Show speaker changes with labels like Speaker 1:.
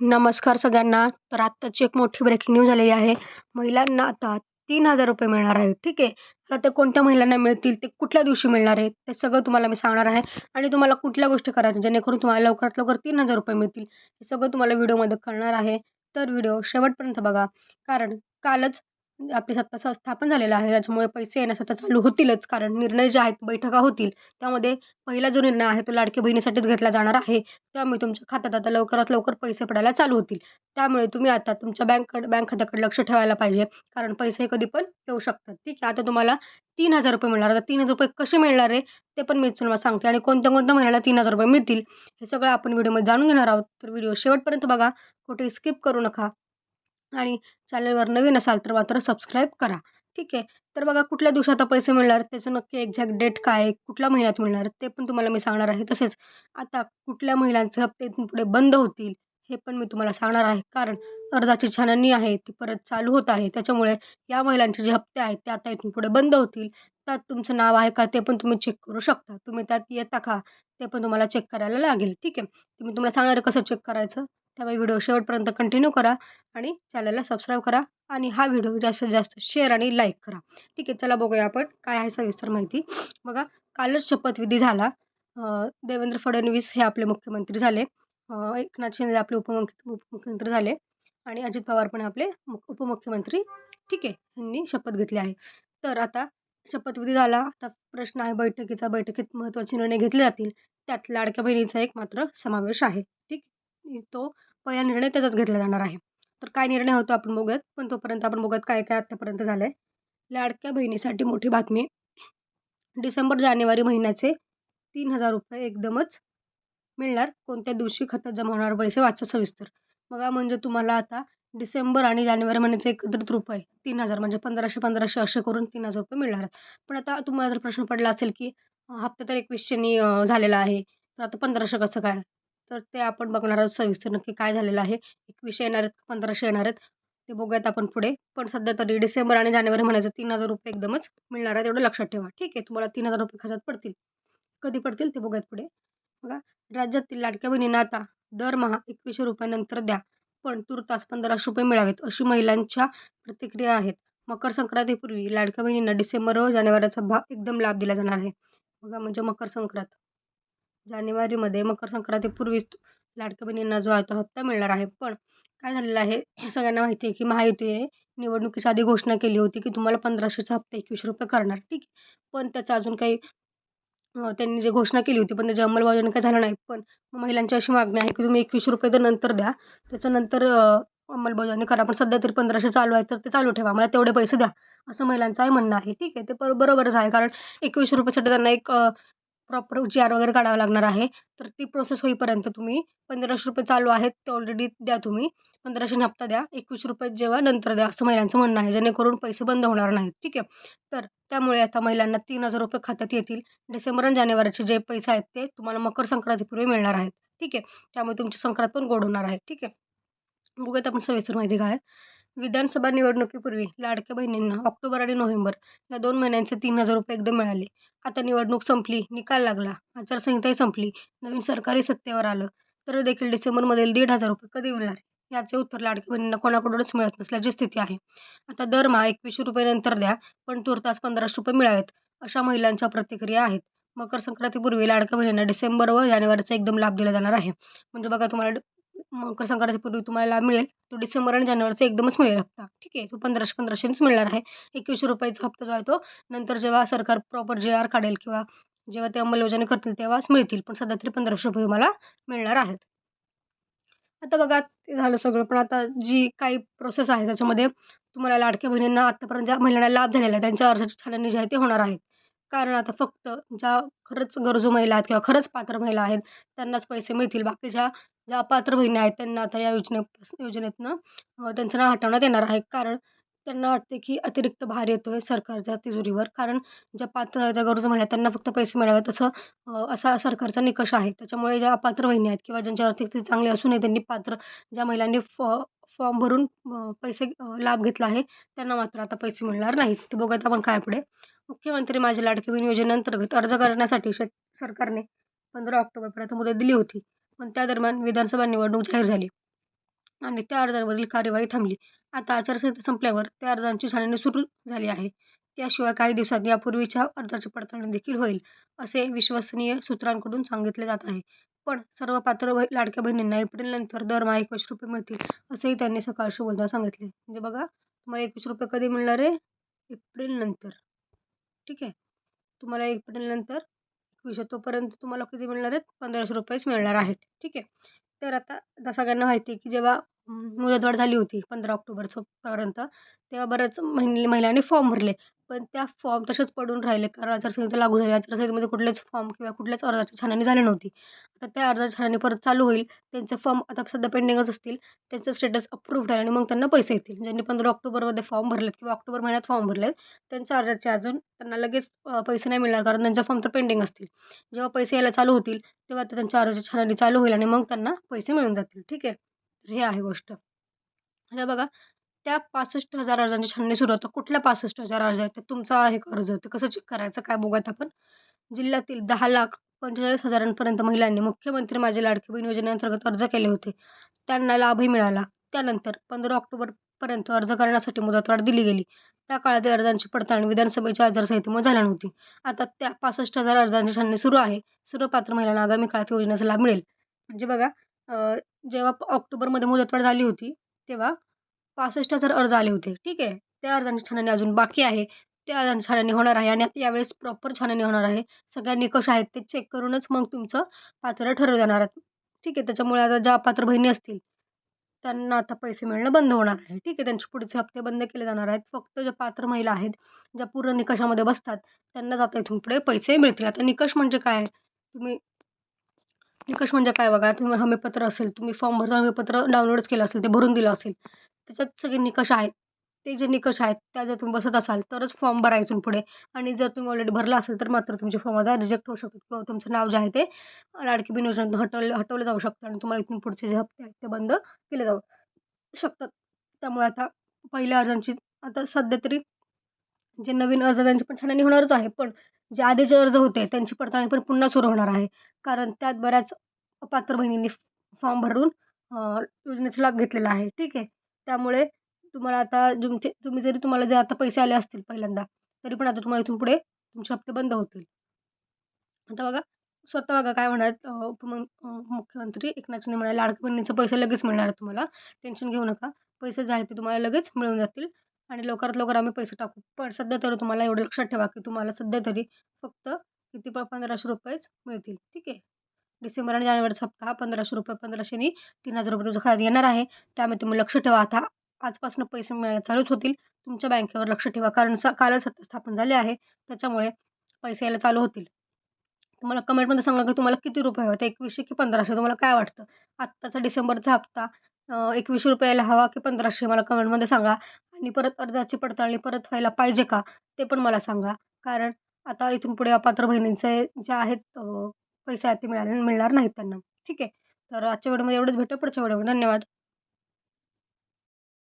Speaker 1: नमस्कार सगळ्यांना. तर आत्ताची एक मोठी ब्रेकिंग न्यूज आलेली आहे. महिलांना आता ₹3000 मिळणार आहेत. ठीक आहे. तर ते कोणत्या महिलांना मिळतील, ते कुठल्या दिवशी मिळणार आहेत, ते सगळं तुम्हाला मी सांगणार आहे. आणि तुम्हाला कुठल्या गोष्टी करायच्या जेणेकरून तुम्हाला लवकरात लवकर ₹3000 मिळतील, हे सगळं तुम्हाला व्हिडिओमध्ये कळणार आहे. तर व्हिडिओ शेवटपर्यंत बघा. कारण कालच आपली सत्ता स्थापन झालेलं आहे. त्याच्यामुळे पैसे येणं सतत चालू होतीलच. कारण निर्णय जे आहेत, बैठका होतील. त्यामध्ये पहिला जो निर्णय आहे, तो लाडक्या बहिणीसाठीच घेतला जाणार आहे. त्यामुळे तुमच्या खात्यात आता लवकरात लवकर पैसे पडायला चालू होतील. त्यामुळे तुम्ही आता तुमच्या बँक खात्याकडे लक्ष ठेवायला पाहिजे. कारण पैसे कधी पण येऊ शकतात. ठीक आहे. आता तुम्हाला ₹3000 मिळणार. आता ₹3000 कसे मिळणार आहे, ते पण मी तुम्हाला सांगते आणि कोणत्या-कोणत्या महिन्याला ₹3000 मिळतील, हे सगळं आपण व्हिडिओमध्ये जाणून घेणार आहोत. तर व्हिडिओ शेवटपर्यंत बघा. कुठेही स्किप करू नका आणि चॅनलवर नवीन असाल तर मात्र सबस्क्राईब करा. ठीक आहे. तर बघा कुठल्या दिवशी आता पैसे मिळणार, त्याचं नक्की एक्झॅक्ट डेट काय आहे, कुठल्या महिन्यात मिळणार, ते पण तुम्हाला मी सांगणार आहे. तसेच आता कुठल्या महिलांचे हप्ते इथून पुढे बंद होतील, हे पण मी तुम्हाला सांगणार आहे. कारण कर्जाची छाननी आहे, ती परत चालू होत आहे. त्याच्यामुळे या महिलांचे जे हप्ते आहेत, ते आता इथून पुढे बंद होतील. त्यात तुमचं नाव आहे का, ते पण तुम्ही चेक करू शकता. तुम्ही त्यात येता का, ते पण तुम्हाला चेक करायला लागेल. ठीक आहे. ते मी तुम्हाला सांगणार आहे कसं चेक करायचं. त्यामुळे व्हिडिओ शेवटपर्यंत कंटिन्यू करा आणि चॅनलला सबस्क्राईब करा आणि हा व्हिडिओ जास्तीत जास्त शेअर आणि लाईक करा. ठीक आहे. चला बघूया आपण काय आहे सविस्तर माहिती. बघा, कालच शपथविधी झाला. देवेंद्र फडणवीस हे आपले मुख्यमंत्री झाले. एकनाथ शिंदे आपले उपमुख्यमंत्री झाले आणि अजित पवार पण आपले उपमुख्यमंत्री. ठीक आहे. यांनी शपथ घेतली आहे. तर आता शपथविधी झाला. आता प्रश्न आहे बैठकीचा. बैठकीत महत्त्वाचे निर्णय घेतले जातील. त्यात लाडक्या बहिणीचा एक मात्र समावेश आहे. ठीक. तो पहिला निर्णय त्याचाच घेतला जाणार आहे. तर काय निर्णय होतो आपण बघूयात. पण तोपर्यंत आपण बघूयात काय-काय आत्तापर्यंत झालंय. लाडक्या बहिणीसाठी मोठी बातमी. डिसेंबर-जानेवारी महिन्याचे ₹3000 एकदमच मिळणार. कोणत्या दिवशी खात्यात जमा होणार पैसे वाचा सविस्तर. बघा म्हणजे तुम्हाला आता डिसेंबर आणि जानेवारी महिन्याचे एकत्रित रुपये 3000 म्हणजे 1500-1500 असे करून ₹3000 मिळणार आहेत. पण आता तुम्हाला जर प्रश्न पडला असेल, की हप्ता तर 2100नी झालेला आहे. तर आता 1500 कसं काय? तर ते आपण बघणार आहोत सविस्तर नक्की काय झालेलं आहे. 2100 येणार आहेत, 1500 येणार आहेत. ते बघूयात आपण पुढे. पण सध्या तरी डिसेंबर आणि जानेवारी महिन्याचे ₹3000 एकदमच मिळणार आहेत. एवढं लक्षात ठेवा. ठीक आहे. तुम्हाला ₹3000 खात्यात पडतील. कधी पडतील ते बघूयात पुढे. बघा, राज्यातील लाडक्या बहिणींना आता दरमहा ₹2100 नंतर द्या, पण तूर्तास ₹1500 मिळावेत, अशी महिलांच्या प्रतिक्रिया आहेत. मकर संक्रांतीपूर्वी लाडक्या बहिणींना डिसेंबर व जानेवारीचा एकदम लाभ दिला जाणार आहे. बघा म्हणजे मकर संक्रांत जानेवारीमध्ये मकर संक्रांतीपूर्वीच लाडक्या बहिणींना जो आहे तो हप्ता मिळणार आहे. पण काय झालेलं आहे, सगळ्यांना माहिती आहे की महायुतीने निवडणुकीच्या आधी घोषणा केली होती की तुम्हाला 1500चा हप्ता ₹2100 करणार. ठीक आहे. पण त्याचं अजून काही त्यांनी जी घोषणा केली होती, पण त्याची अंमलबजावणी काही झालं नाही. पण महिलांची अशी मागणी आहे, की तुम्ही ₹2100 तर नंतर द्या. त्याच्यानंतर अंमलबजावणी करा. पण सध्या तरी 1500 चालू आहे, तर ते चालू ठेवा. मला तेवढे पैसे द्या, असं महिलांचं आहे म्हणणं आहे. ठीक आहे. ते बरोबरच आहे. कारण ₹2100 साठी त्यांना एक प्रॉपर जी-आर वगैरे काढावा लागणार आहे. तर ती प्रोसेस होईपर्यंत तुम्ही ₹1500 चालू आहेत, ते ऑलरेडी द्या तुम्ही. 1500 हप्ता द्या. ₹2100 जेव्हा नंतर द्या, असं महिलांचं म्हणणं आहे. जेणेकरून पैसे बंद होणार नाहीत. ठीक आहे. तर त्यामुळे आता महिलांना ₹3000 खात्यात येतील. डिसेंबर आणि जानेवारीचे जे पैसे आहेत ते तुम्हाला मकर संक्रांतीपूर्वी मिळणार आहेत. ठीक आहे. त्यामुळे तुमची संक्रांत पण गोड होणार आहे. ठीक आहे. बघूयात आपण सविस्तर माहिती काय आहे. विधानसभा निवडणुकीपूर्वी लाडक्या बहिणींना ऑक्टोबर आणि नोव्हेंबर या 2 महिन्यांचे ₹3000 एकदम मिळाले. आता निवडणूक संपली, निकाल लागला, आचारसंहिताही संपली, नवीन सरकारही सत्तेवर आलं, तर देखील डिसेंबरमधील ₹1500 कधी मिळणार? याचे उत्तर लाडक्या बहिणींना कोणाकडूनच मिळत नसल्याची स्थिती आहे. आता दरमहा ₹2100 नंतर द्या, पण तूर्तास ₹1500 मिळावेत, अशा महिलांच्या प्रतिक्रिया आहेत. मकर संक्रांतीपूर्वी लाडक्या बहिणींना डिसेंबर व जानेवारीचा एकदम लाभ दिला जाणार आहे. म्हणजे बघा तुम्हाला मकर संक्रांतीपूर्वी तुम्हाला लाभ मिळेल, तो डिसेंबर आणि जानेवारीचा एकदमच मिळेल हप्ता. ठीक आहे. तो 1500-1500नीच मिळणार आहे. ₹2100चा हप्ता जो आहे तो नंतर जेव्हा सरकार प्रॉपर जी-आर काढेल किंवा जेव्हा ते अंमलबजावणी करतील तेव्हाच मिळतील. पण सध्या तरी ₹1500 तुम्हाला मिळणार आहेत. आता बघा ते झालं सगळं. पण आता जी काही प्रोसेस आहे त्याच्यामध्ये तुम्हाला लाडक्या बहिणींना आत्तापर्यंत ज्या महिलांना लाभ झालेला आहे त्यांच्या अर्जाची छाननी जी आहे ते होणार आहे. कारण आता फक्त ज्या खरंच गरजू महिला आहेत किंवा खरंच पात्र महिला आहेत त्यांनाच पैसे मिळतील. बाकीच्या ज्या अपात्र बहिणी आहेत त्यांना आता या योजनेतनं त्यांचं नाव हटवण्यात येणार आहे. कारण त्यांना वाटते की अतिरिक्त भार येतोय सरकारच्या तिजोरीवर. कारण ज्या पात्र आहेत, ज्या गरजू महिला आहेत त्यांना फक्त पैसे मिळावेत असा सरकारचा निकष आहे. त्याच्यामुळे ज्या अपात्र बहिणी आहेत किंवा ज्यांची आर्थिक स्थिती चांगली असूनही त्यांनी ज्या महिलांनी फॉर्म भरून पैसे लाभ घेतला आहे त्यांना मात्र आता पैसे मिळणार नाहीत. ते बघूयात आपण काय पुढे. मुख्यमंत्री माझी लाडकी बहीण योजनेअंतर्गत अर्ज करण्यासाठी सरकारने 15 ऑक्टोबरपर्यंत मुदत दिली होती. पण त्या दरम्यान विधानसभा निवडणूक जाहीर झाली. आणि त्या अर्जावरील कार्यवाही थांबली. आता आचारसंहिता संपल्यावर त्या अर्जांची छाननी सुरू झाली आहे. त्याशिवाय काही दिवसांत यापूर्वीच्या अर्जाची पडताळणी देखील होईल, असे विश्वसनीय सूत्रांकडून सांगितले जात आहे. पण सर्व पात्र लाडक्या बहिणींना एप्रिलनंतर दरमहा ₹21 मिळतील, असंही त्यांनी सकाळशी बोलताना सांगितले. म्हणजे बघा, तुम्हाला ₹21 कधी मिळणार आहे? एप्रिलनंतर. ठीक आहे. तुम्हाला एप्रिलनंतर 21 तोपर्यंत तुम्हाला किती मिळणार आहेत? ₹1500च मिळणार आहेत. ठीक आहे. तर आता सगळ्यांना माहिती आहे, की जेव्हा मुदतवाढ झाली होती 15 ऑक्टोबरचं पर्यंत, तेव्हा बऱ्याच महिलांनी फॉर्म भरले. पण त्या फॉर्म तसेच पडून राहिले कारण आचारसंहिता लागू झाली. आचारसंहितेमध्ये कुठलेच फॉर्म किंवा कुठल्याच अर्जाची छाननी झाली नव्हती. आता त्या अर्जाची छाननी परत चालू होईल. त्यांचे फॉर्म आता सध्या पेंडिंगच असतील. त्यांचं स्टेटस अप्रूव्ड आहे आणि मग त्यांना पैसे येतील. ज्यांनी 15 ऑक्टोबरमध्ये फॉर्म भरलेत किंवा ऑक्टोबर महिन्यात फॉर्म भरलेत, त्यांच्या अर्जाचे अजून त्यांना लगेच पैसे नाही मिळणार कारण त्यांचे फॉर्म तर पेंडिंग असतील. जेव्हा पैसे यायला चालू होतील, तेव्हा ते त्यांच्या अर्जाची छाननी चालू होईल आणि मग त्यांना पैसे मिळून जातील. ठीक आहे. तर हे आहे गोष्ट. आता बघा, त्या 65,000 अर्जांची छाननी सुरू होतं. कुठल्या 65,000 अर्ज आहेत? ते तुमचा आहे का अर्ज? ते कसं चेक करायचं? काय बघूयात आपण. जिल्ह्यातील 10,45,000 पर्यंत महिलांनी मुख्यमंत्री माझी लाडकी बहीण योजनेअंतर्गत अर्ज केले होते. त्यांना लाभही मिळाला. त्यानंतर 15 ऑक्टोबरपर्यंत अर्ज करण्यासाठी मुदतवाढ दिली गेली. त्या काळात या अर्जांची पडताळणी विधानसभेच्या आचारसंहितेमुळे झाली नव्हती. आता त्या 65,000 अर्जांची छाननी सुरू आहे. सर्व पात्र महिलांना आगामी काळात योजनेचा लाभ मिळेल. म्हणजे बघा, जेव्हा ऑक्टोबरमध्ये मुदतवाढ झाली होती, तेव्हा 65,000 अर्ज आले होते. ठीक आहे. त्या अर्जांची छाननी अजून बाकी आहे. त्या अर्जांची छाननी होणार आहे आणि यावेळेस प्रॉपर छाननी होणार आहे. सगळे निकष आहेत ते चेक करूनच मग तुमचं पात्र ठरवलं जाणार आहे. ठीक आहे. त्याच्यामुळे आता ज्या पात्र बहिणी असतील, त्यांना आता पैसे मिळणं बंद होणार आहे. ठीक आहे. त्यांचे पुढचे हप्ते बंद केले जाणार आहेत. फक्त ज्या पात्र महिला आहेत, ज्या पूर्ण निकषामध्ये बसतात, त्यांनाच आता इथून पुढे पैसे मिळतील. आता निकष म्हणजे काय? निकष म्हणजे काय बघा, तुम्ही हमीपत्र असेल, तुम्ही फॉर्म भरता हमीपत्र डाउनलोडच केलं असेल, ते भरून दिलं असेल. त्याच्यात सगळे निकष आहेत. ते जे निकष आहेत, त्या जर तुम्ही बसत असाल, तरच फॉर्म भरा इथून पुढे आणि जर तुम्ही ऑलरेडी भरला असेल, तर मात्र तुमचे फॉर्म आता रिजेक्ट होऊ शकतात किंवा तुमचं नाव जे आहे ते लाडकी बहीण योजनेतून हटवलं जाऊ शकतं आणि तुम्हाला इथून पुढचे जे हप्ते आहेत, ते बंद केले जाऊ शकतात. त्यामुळे आता पहिल्या अर्जांची आता सध्या तरी जे नवीन अर्ज त्यांची पण छाननी होणारच आहे. पण जे आधीचे अर्ज होते त्यांची पडताळणी पण पुन्हा सुरू होणार आहे. कारण त्यात बऱ्याच अपात्र बहिणींनी फॉर्म भरून योजनेचा लाभ घेतलेला आहे. ठीक आहे. त्यामुळे तुम्हाला आता तुम्ही जरी तुम्हाला जे आता पैसे आले असतील पहिल्यांदा, तरी पण आता तुम्हाला इथून पुढे तुमचे हप्ते बंद होतील. आता बघा, स्वतः बघा काय म्हणाले मुख्यमंत्री एकनाथ शिंदे म्हणाले, लाडक्या बहिणीचे पैसे लगेच मिळणार आहेत तुम्हाला. टेन्शन घेऊ नका. पैसे जे आहेत ते तुम्हाला लगेच मिळून जातील आणि लवकरात लवकर आम्ही पैसे टाकू. पण सध्या तरी तुम्हाला एवढं लक्षात ठेवा, की तुम्हाला सध्या तरी फक्त किती ₹1,500च मिळतील. ठीक आहे. डिसेंबर आणि जानेवारीचा हप्ता हा ₹1,500 1500 नी ₹3,000 तुमच्या खात्यात येणार आहे. त्यामुळे तुम्ही लक्ष ठेवा. आता आजपासून पैसे मिळायला चालूच होतील. तुमच्या बँकेवर लक्ष ठेवा. कारण कालच सत्ता स्थापन झाली आहे. त्याच्यामुळे पैसे यायला चालू होतील. तुम्हाला कमेंटमध्ये सांगा, की तुम्हाला किती रुपये हवे? 2100 की 1500 तुम्हाला काय वाटतं? आत्ताचा डिसेंबरचा हप्ता ₹21 यायला हवा की 1500 मला कमेंटमध्ये सांगा. आणि परत अर्जाची पडताळणी परत व्हायला पाहिजे का? ते पण मला सांगा. कारण आता इथून पुढे अपात्र बहिणींचे जे आहेत पैसे आहेत ते मिळणार नाहीत त्यांना. ठीक आहे. तर आजच्या व्हिडिओमध्ये एवढंच भेटू. पुढच्या व्हिडिओमध्ये धन्यवाद.